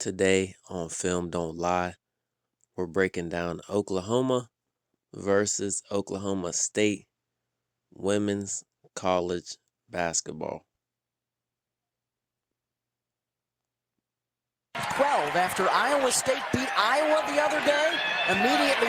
Today on Film Don't Lie, we're breaking down Oklahoma versus Oklahoma State women's college basketball. 12 after Iowa State beat Iowa the other day, immediately.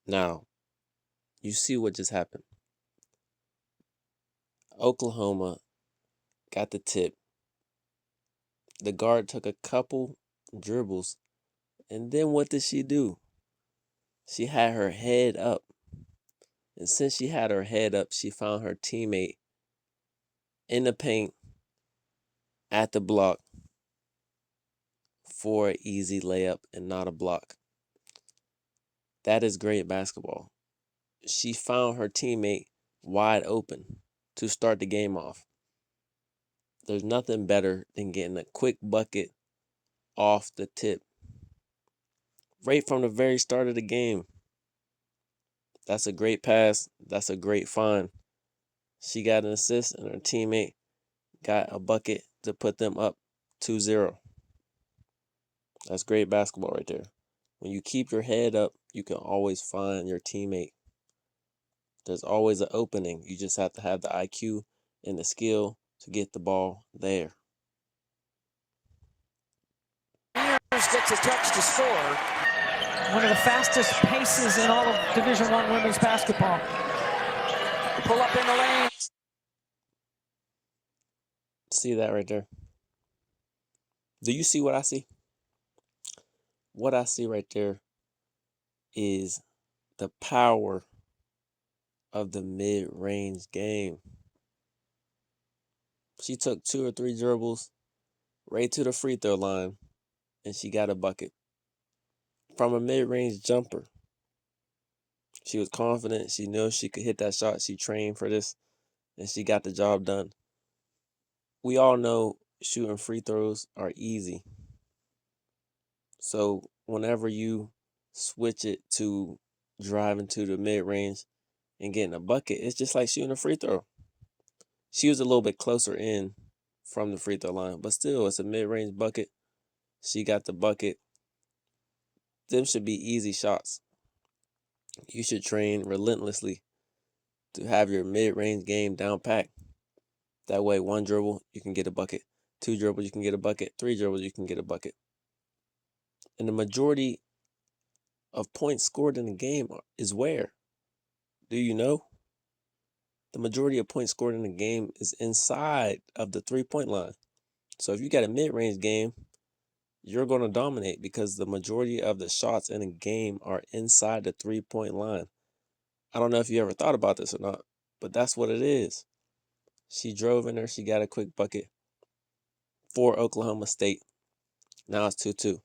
Now, you see what just happened. Oklahoma got the tip. The guard took a couple dribbles, and then what did she do? She had her head up. And since she had her head up, she found her teammate in the paint at the block for an easy layup and not a block. That is great basketball. She found her teammate wide open to start the game off. There's nothing better than getting a quick bucket off the tip right from the very start of the game. That's a great pass. That's a great find. She got an assist, and her teammate got a bucket to put them up 2-0. That's great basketball right there. When you keep your head up, you can always find your teammate. There's always an opening. You just have to have the IQ and the skill to get the ball there. Gets a touch to score. One of the fastest paces in all of Division I women's basketball. Pull up in the lane. See that right there? Do you see what I see? What I see right there is the power of the mid-range game. She took 2 or 3 dribbles right to the free throw line, and she got a bucket from a mid-range jumper. She was confident. She knew she could hit that shot. She trained for this, and she got the job done. We all know shooting free throws are easy. So whenever you switch it to driving to the mid-range and getting a bucket, it's just like shooting a free throw. She was a little bit closer in from the free throw line, but still, it's a mid-range bucket. She got the bucket. Them should be easy shots. You should train relentlessly to have your mid-range game down packed. That way, 1 dribble, you can get a bucket. 2 dribbles, you can get a bucket. 3 dribbles, you can get a bucket. And the majority of points scored in the game is where? Do you know? The majority of points scored in the game is inside of the 3-point line. So if you got a mid-range game, you're going to dominate because the majority of the shots in a game are inside the 3-point line. I don't know if you ever thought about this or not, but that's what it is. She drove in there. She got a quick bucket for Oklahoma State. Now it's 2-2.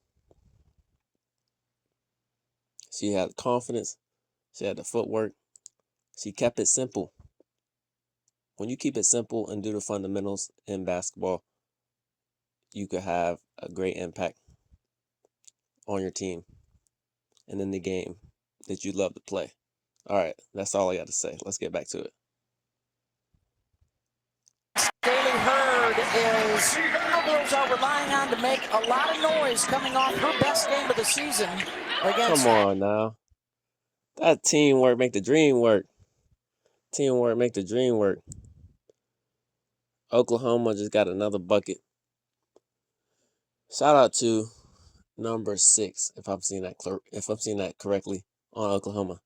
She had confidence. She had the footwork. She kept it simple. When you keep it simple and do the fundamentals in basketball, you could have a great impact on your team and in the game that you love to play. All right, that's all I got to say. Let's get back to it. Daily Hurd is Cowgirls are relying on to make a lot of noise coming off her best game of the season against. Come on now. That teamwork make the dream work. Teamwork make the dream work. Oklahoma just got another bucket. Shout out to number 6, if I'm seeing that correctly, on Oklahoma.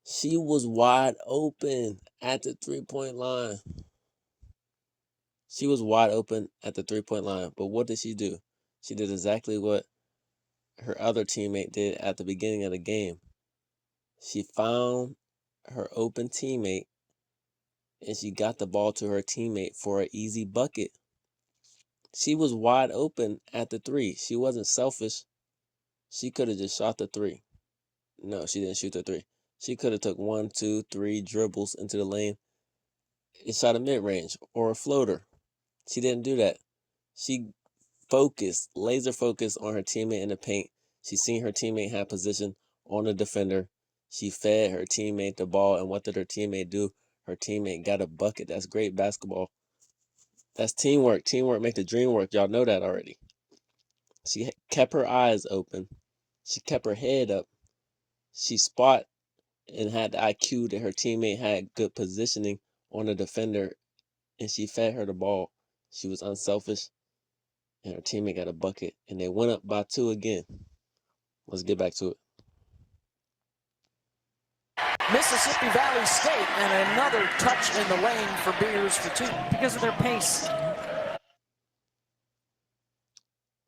She was wide open at the 3-point line. She was wide open at the 3-point line. But what did she do? She did exactly what her other teammate did at the beginning of the game. She found her open teammate, and she got the ball to her teammate for an easy bucket. She was wide open at the 3. She wasn't selfish. She could have just shot the 3. No, she didn't shoot the 3. She could have took 1, 2, 3 dribbles into the lane and shot a mid-range or a floater. She didn't do that. She focused, laser focused on her teammate in the paint. She seen her teammate have position on the defender. She fed her teammate the ball, and what did her teammate do? Her teammate got a bucket. That's great basketball. That's teamwork. Teamwork make the dream work. Y'all know that already. She kept her eyes open. She kept her head up. She spot and had the IQ that her teammate had good positioning on the defender, and she fed her the ball. She was unselfish, and her teammate got a bucket, and they went up by 2 again. Let's get back to it. Mississippi Valley State, and another touch in the lane for Beers for 2. Because of their pace.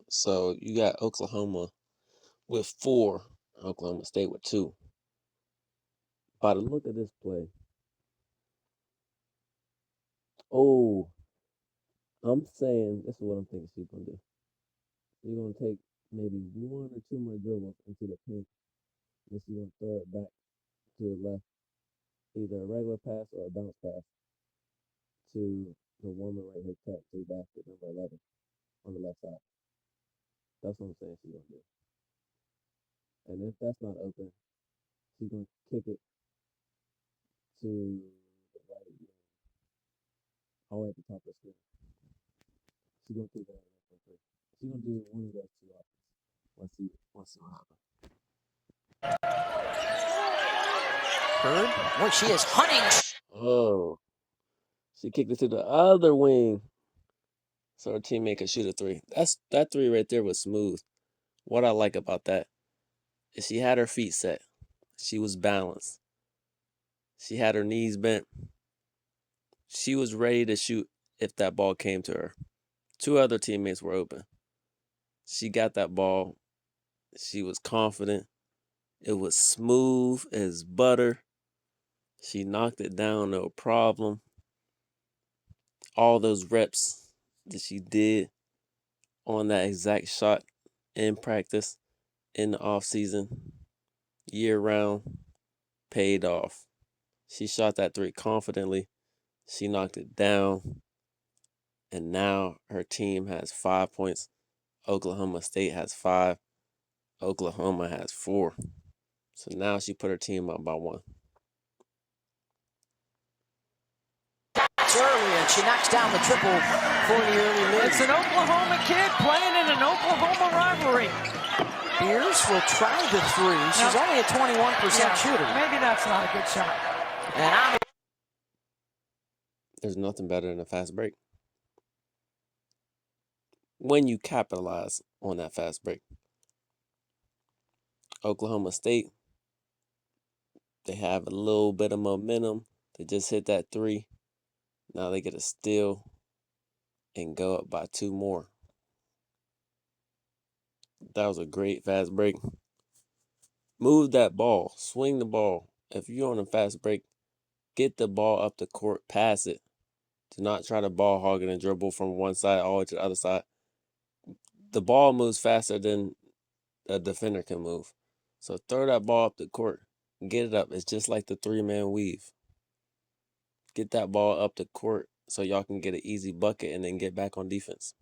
So you got Oklahoma with 4, Oklahoma State with 2. By the look of this play, I'm saying this is what I'm thinking she's gonna do. She's gonna take maybe 1 or 2 more dribbles into the paint, and she's gonna throw it back to the left, either a regular pass or a bounce pass to the woman right here, cut to basket number 11 on the left side. That's what I'm saying she's gonna do. And if that's not open, she's gonna kick it to the right, all the way at the top of the screen. She's gonna kick that out for 3. She's gonna do one of those 2 options. Let's see what happens. Bird, boy, she is hunting. Oh, she kicked it to the other wing, so her teammate could shoot a 3. That 3 right there was smooth. What I like about that is she had her feet set. She was balanced. She had her knees bent. She was ready to shoot if that ball came to her. 2 other teammates were open. She got that ball. She was confident. It was smooth as butter. She knocked it down, no problem. All those reps that she did on that exact shot in practice, in the off season, year round, paid off. She shot that 3 confidently. She knocked it down. And now her team has 5 points. Oklahoma State has 5. Oklahoma has 4. So now she put her team up by 1. Early, and she knocks down the triple for the early lead. It's an Oklahoma kid playing in an Oklahoma rivalry. Beers will try the 3. She's only a 21% shooter. Maybe that's not a good shot. And There's nothing better than a fast break. When you capitalize on that fast break. Oklahoma State, they have a little bit of momentum. They just hit that 3. Now they get a steal and go up by 2 more. That was a great fast break. Move that ball. Swing the ball. If you're on a fast break, get the ball up the court. Pass it. Do not try to ball hog it and dribble from one side all the way to the other side. The ball moves faster than a defender can move. So throw that ball up the court. Get it up. It's just like the 3-man weave. Get that ball up the court so y'all can get an easy bucket and then get back on defense.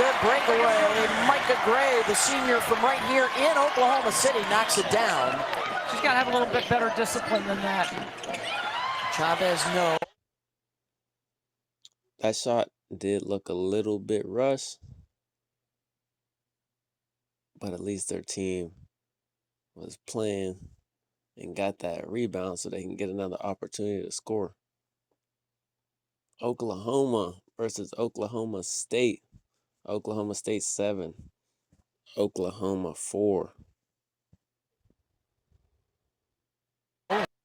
good breakaway. Micah Gray, the senior from right here in Oklahoma City, knocks it down. She's got to have a little bit better discipline than that. Chavez, no. That shot did look a little bit rushed, but at least their team was playing and got that rebound so they can get another opportunity to score. Oklahoma versus Oklahoma State. Oklahoma State 7. Oklahoma 4.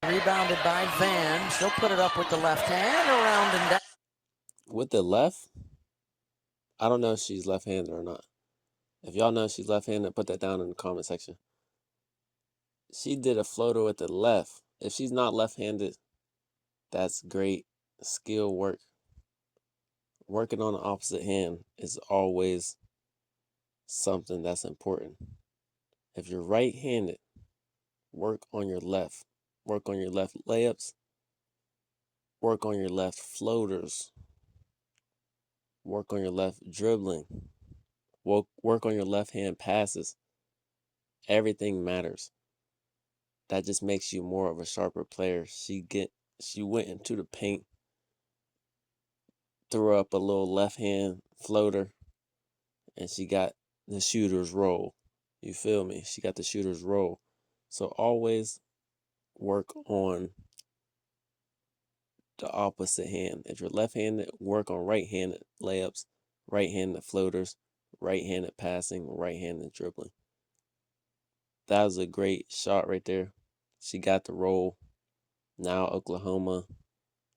Rebounded by Van. She'll put it up with the left hand, around and down. With the left? I don't know if she's left-handed or not. If y'all know she's left-handed, put that down in the comment section. She did a floater with the left. If she's not left-handed, that's great skill work. Working on the opposite hand is always something that's important. If you're right-handed, work on your left. Work on your left layups. Work on your left floaters. Work on your left dribbling. Work on your left hand passes. Everything matters. That just makes you more of a sharper player. She went into the paint, threw up a little left hand floater, and she got the shooter's roll. You feel me? She got the shooter's roll. So always work on the opposite hand. If you're left-handed, work on right-handed layups, right-handed floaters, right-handed passing, right-handed dribbling. That was a great shot right there. She got the roll. Now Oklahoma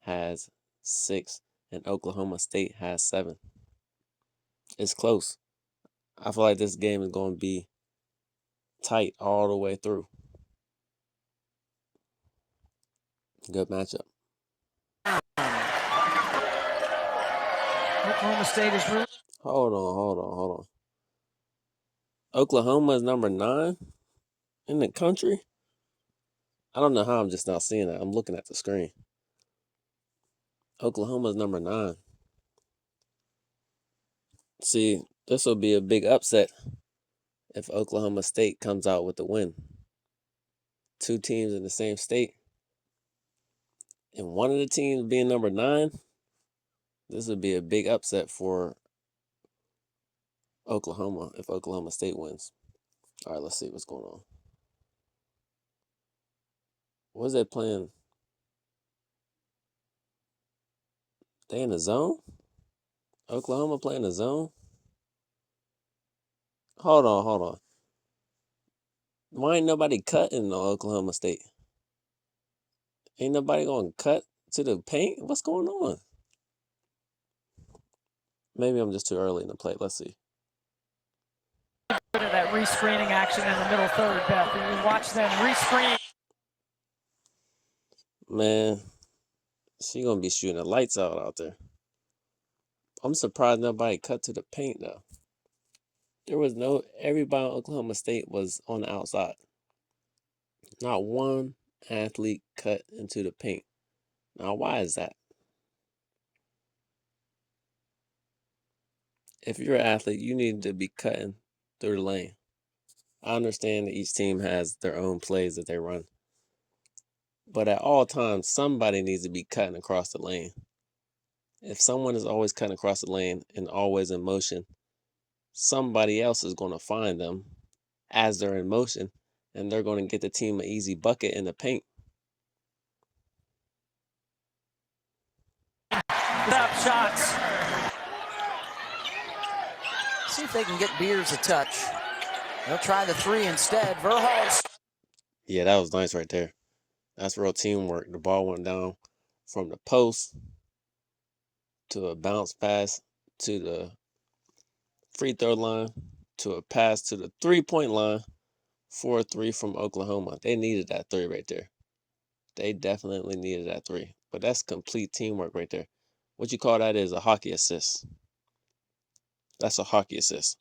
has 6 and Oklahoma State has 7. It's close. I feel like this game is going to be tight all the way through. Good matchup. Oklahoma State is really. Hold on. Oklahoma is number 9 in the country. I don't know how I'm just not seeing that. I'm looking at the screen. Oklahoma is number 9. See, this will be a big upset if Oklahoma State comes out with the win. 2 teams in the same state, and one of the teams being number 9. This would be a big upset for Oklahoma if Oklahoma State wins. All right, let's see what's going on. What is they playing? They in the zone? Oklahoma playing the zone? Hold on. Why ain't nobody cutting on Oklahoma State? Ain't nobody going to cut to the paint? What's going on? Maybe I'm just too early in the play. Let's see. That rescreening action in the middle third, Beth. You watch them rescreen. Man, she going to be shooting the lights out there. I'm surprised nobody cut to the paint, though. Everybody in Oklahoma State was on the outside. Not one athlete cut into the paint. Now, why is that? If you're an athlete, you need to be cutting through the lane. I understand that each team has their own plays that they run. But at all times, somebody needs to be cutting across the lane. If someone is always cutting across the lane and always in motion, somebody else is going to find them as they're in motion, and they're going to get the team an easy bucket in the paint. Up shots. See if they can get Beers a touch. They'll try the 3 instead. Verhulst. Yeah, that was nice right there. That's real teamwork. The ball went down from the post to a bounce pass to the free throw line to a pass to the 3-point line. 4-3 from Oklahoma. They needed that 3 right there. They definitely needed that 3. But that's complete teamwork right there. What you call that is a hockey assist. That's a hockey assist.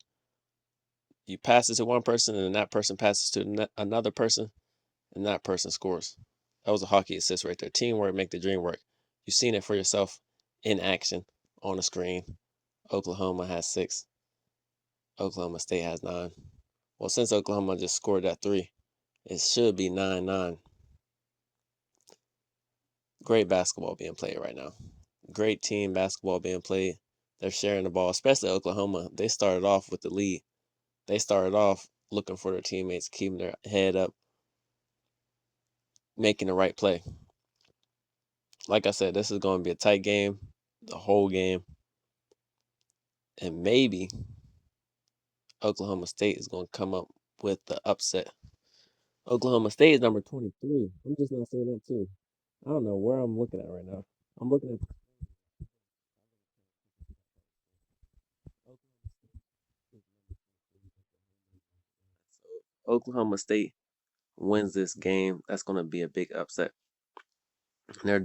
You pass it to one person, and then that person passes to another person, and that person scores. That was a hockey assist right there. Teamwork make the dream work. You've seen it for yourself in action on the screen. Oklahoma has 6. Oklahoma State has 9. Well, since Oklahoma just scored that 3, it should be 9-9. Great basketball being played right now. Great team basketball being played. They're sharing the ball, especially Oklahoma. They started off with the lead. They started off looking for their teammates, keeping their head up, making the right play. Like I said, this is going to be a tight game, the whole game. And maybe Oklahoma State is going to come up with the upset. Oklahoma State is number 23. I'm just not saying that too. I don't know where I'm looking at right now. I'm looking at Oklahoma State wins this game. That's going to be a big upset. They're